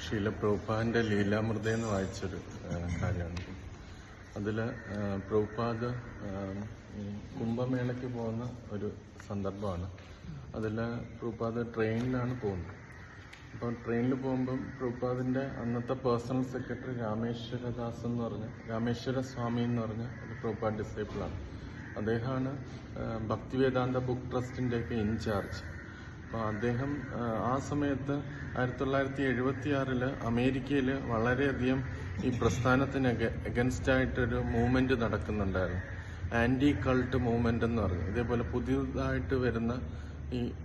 ഷീല പ്രഭുപാദിൻ്റെ ലീലാമൃതയെന്ന് വായിച്ചൊരു കാര്യമാണ്. അതിൽ പ്രഭുപാദ് കുംഭമേളയ്ക്ക് പോകുന്ന ഒരു സന്ദർഭമാണ്. അതിൽ പ്രഭുപാദ് ട്രെയിനിലാണ് പോകുന്നത്. അപ്പോൾ ട്രെയിനിൽ പോകുമ്പം പ്രഭുപാദിൻ്റെ അന്നത്തെ പേഴ്സണൽ സെക്രട്ടറി രാമേശ്വര സ്വാമി എന്ന് പറഞ്ഞ ഒരു പ്രഭുപാദ് ഡിസൈപ്പിളാണ്. അദ്ദേഹമാണ് ഭക്തിവേദാന്ത ബുക്ക് ട്രസ്റ്റിൻ്റെയൊക്കെ ഇൻചാർജ്. അപ്പോൾ അദ്ദേഹം ആ സമയത്ത് 1976 അമേരിക്കയിൽ വളരെയധികം ഈ പ്രസ്ഥാനത്തിന് എഗൻസ്റ്റായിട്ടൊരു മൂവ്മെൻറ്റ് നടക്കുന്നുണ്ടായിരുന്നു. ആൻറ്റി കൾട്ട് മൂവ്മെൻ്റ് എന്ന് പറഞ്ഞു. ഇതേപോലെ പുതിയതായിട്ട് വരുന്ന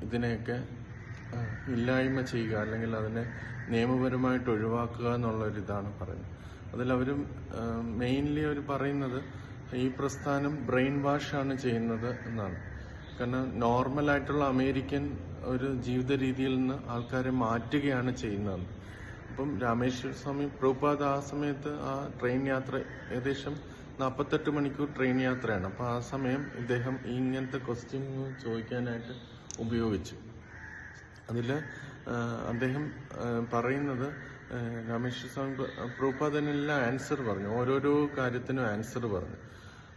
ഇതിനെയൊക്കെ ഇല്ലായ്മ ചെയ്യുക, അല്ലെങ്കിൽ അതിനെ നിയമപരമായിട്ട് ഒഴിവാക്കുക എന്നുള്ളൊരിതാണ് പറയുന്നത്. അതിലവരും മെയിൻലി അവർ പറയുന്നത് ഈ പ്രസ്ഥാനം ബ്രെയിൻ വാഷാണ് ചെയ്യുന്നത് എന്നാണ്. കാരണം നോർമലായിട്ടുള്ള അമേരിക്കൻ ഒരു ജീവിത രീതിയിൽ നിന്ന് ആൾക്കാരെ മാറ്റുകയാണ് ചെയ്യുന്നത്. അപ്പം രാമേശ്വര സ്വാമി പ്രഭുപാദ് ആ സമയത്ത് ആ ട്രെയിൻ യാത്ര ഏകദേശം 48 മണിക്കൂർ ട്രെയിൻ യാത്രയാണ്. അപ്പോൾ ആ സമയം ഇദ്ദേഹം ഇങ്ങനത്തെ ക്വസ്റ്റ്യൻ ചോദിക്കാനായിട്ട് ഉപയോഗിച്ചു. അതിൽ അദ്ദേഹം പറയുന്നത് രാമേശ്വര സ്വാമി പ്രഭുപാദിനെല്ലാം ആൻസർ പറഞ്ഞു, ഓരോരോ കാര്യത്തിനും ആൻസർ പറഞ്ഞു.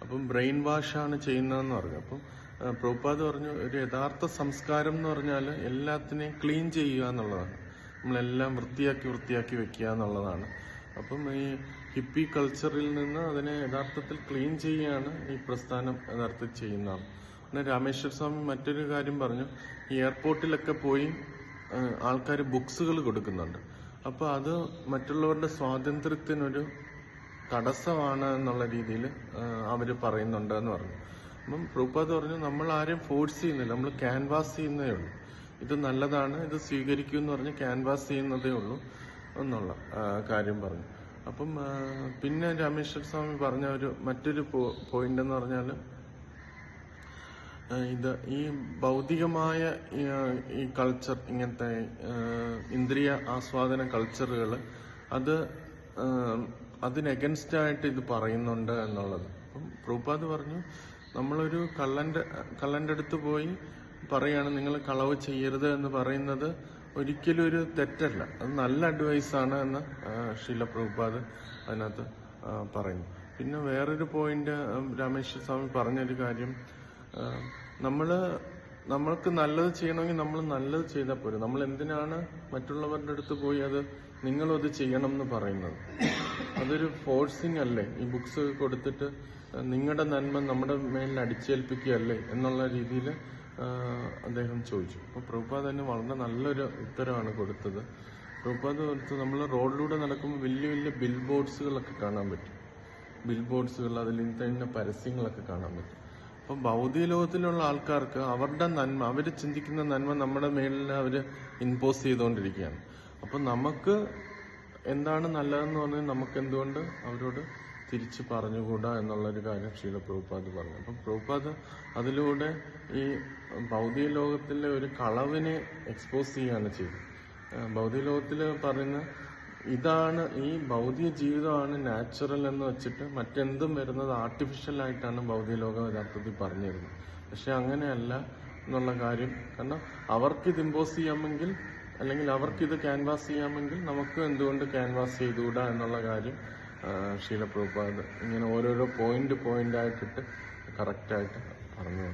അപ്പം ബ്രെയിൻ വാഷാണ് ചെയ്യുന്നതെന്ന് പറഞ്ഞു. അപ്പം പ്രഭുപാദ് പറഞ്ഞു, ഒരു യഥാർത്ഥ സംസ്കാരം എന്ന് പറഞ്ഞാൽ എല്ലാത്തിനെയും ക്ലീൻ ചെയ്യുക എന്നുള്ളതാണ്. നമ്മളെല്ലാം വൃത്തിയാക്കി വെക്കുക എന്നുള്ളതാണ്. അപ്പം ഈ ഹിപ്പി കൾച്ചറിൽ നിന്ന് അതിനെ യഥാർത്ഥത്തിൽ ക്ലീൻ ചെയ്യുകയാണ് ഈ പ്രസ്ഥാനം യഥാർത്ഥത്തിൽ ചെയ്യുന്നതാണ്. പിന്നെ രാമേശ്വര സ്വാമി മറ്റൊരു കാര്യം പറഞ്ഞു, ഈ എയർപോർട്ടിലൊക്കെ പോയി ആൾക്കാർ ബുക്സുകൾ കൊടുക്കുന്നുണ്ട്. അപ്പോൾ അത് മറ്റുള്ളവരുടെ സ്വാതന്ത്ര്യത്തിനൊരു തടസ്സമാണ് എന്നുള്ള രീതിയിൽ അവർ പറയുന്നുണ്ട് എന്ന് പറഞ്ഞു. അപ്പം പ്രഭുപാദ് പറഞ്ഞു, നമ്മൾ ആരെയും ഫോഴ്സ് ചെയ്യുന്നില്ല, നമ്മൾ ക്യാൻവാസ് ചെയ്യുന്നതേ ഉള്ളൂ. ഇത് നല്ലതാണ്, ഇത് സ്വീകരിക്കൂ എന്ന് പറഞ്ഞ് ക്യാൻവാസ് ചെയ്യുന്നതേ ഉള്ളൂ എന്നുള്ള കാര്യം പറഞ്ഞു. അപ്പം പിന്നെ രാമേശ്വര സ്വാമി പറഞ്ഞ മറ്റൊരു പോയിന്റ് എന്ന് പറഞ്ഞാൽ, ഈ ഭൗതികമായ ഈ കൾച്ചർ, ഇങ്ങനത്തെ ഇന്ദ്രിയ ആസ്വാദന കൾച്ചറുകൾ അതിന് എഗൻസ്റ്റായിട്ട് ഇത് പറയുന്നുണ്ട് എന്നുള്ളത്. അപ്പം പ്രഭുപാദ് പറഞ്ഞു, നമ്മളൊരു കള്ളൻ്റെ അടുത്ത് പോയി പറയാണ് നിങ്ങൾ കളവ് ചെയ്യരുത് എന്ന് പറയുന്നത് ഒരിക്കലും ഒരു തെറ്റല്ല, അത് നല്ല അഡ്വൈസാണ് എന്ന് ഷീല പ്രഭുപാദ് അതിനകത്ത് പറയുന്നു. പിന്നെ വേറൊരു പോയിന്റ് രാമേശ്വര സ്വാമി പറഞ്ഞൊരു കാര്യം, നമ്മൾക്ക് നല്ലത് ചെയ്യണമെങ്കിൽ നമ്മൾ നല്ലത് ചെയ്താൽ പോരെ. നമ്മൾ എന്തിനാണ് മറ്റുള്ളവരുടെ അടുത്ത് പോയി നിങ്ങളും അത് ചെയ്യണം എന്ന് പറയുന്നത്? അതൊരു ഫോഴ്സിങ് അല്ലേ? ഈ ബുക്സ് കൊടുത്തിട്ട് നിങ്ങളുടെ നന്മ നമ്മുടെ മേലിൽ അടിച്ചേൽപ്പിക്കുകയല്ലേ എന്നുള്ള രീതിയിൽ അദ്ദേഹം ചോദിച്ചു. അപ്പോൾ പ്രഭുപാദ് തന്നെ വളരെ നല്ലൊരു ഉത്തരവാണ് കൊടുത്തത്. പ്രഭുപാദ് കൊടുത്ത് നമ്മൾ റോഡിലൂടെ നടക്കുമ്പോൾ വലിയ വലിയ ബിൽ ബോർഡ്സുകളൊക്കെ കാണാൻ പറ്റും. ബിൽ ബോർഡ്സുകൾ, അതിൽ ഇന്ന പരസ്യങ്ങളൊക്കെ കാണാൻ പറ്റും. അപ്പം ഭൗതിക ലോകത്തിലുള്ള ആൾക്കാർക്ക് അവരുടെ നന്മ, അവർ ചിന്തിക്കുന്ന നന്മ നമ്മുടെ മേലിൽ അവർ ഇമ്പോസ് ചെയ്തുകൊണ്ടിരിക്കുകയാണ്. അപ്പം നമുക്ക് എന്താണ് നല്ലതെന്ന് പറഞ്ഞാൽ നമുക്ക് എന്തുകൊണ്ട് അവരോട് തിരിച്ച് പറഞ്ഞുകൂടാ എന്നുള്ളൊരു കാര്യം ഷീല പ്രഭുപാദ് പറഞ്ഞു. അപ്പം പ്രഭുപാദ് അതിലൂടെ ഈ ഭൗതിക ലോകത്തിലെ ഒരു കളവിനെ എക്സ്പോസ് ചെയ്യുകയാണ് ചെയ്തത്. ഭൗതിക ലോകത്തിൽ പറയുന്ന ഇതാണ്, ഈ ഭൗതിക ജീവിതമാണ് നാച്ചുറൽ എന്ന് വെച്ചിട്ട് മറ്റെന്തും വരുന്നത് ആർട്ടിഫിഷ്യലായിട്ടാണ് ഭൗതിക ലോകം യഥാർത്ഥത്തിൽ പറഞ്ഞു തരുന്നത്. പക്ഷെ അങ്ങനെയല്ല എന്നുള്ള കാര്യം. കാരണം അവർക്കിത് ഇമ്പോസ് ചെയ്യാമെങ്കിൽ, അല്ലെങ്കിൽ അവർക്കിത് ക്യാൻവാസ് ചെയ്യാമെങ്കിൽ നമുക്ക് എന്തുകൊണ്ട് ക്യാൻവാസ് ചെയ്തുകൂടാ എന്നുള്ള കാര്യം ഷീല പ്രഭുപാദ് ഇങ്ങനെ ഓരോരോ പോയിന്റായിട്ടിട്ട് കറക്റ്റായിട്ട് പറഞ്ഞു.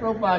Prabhupada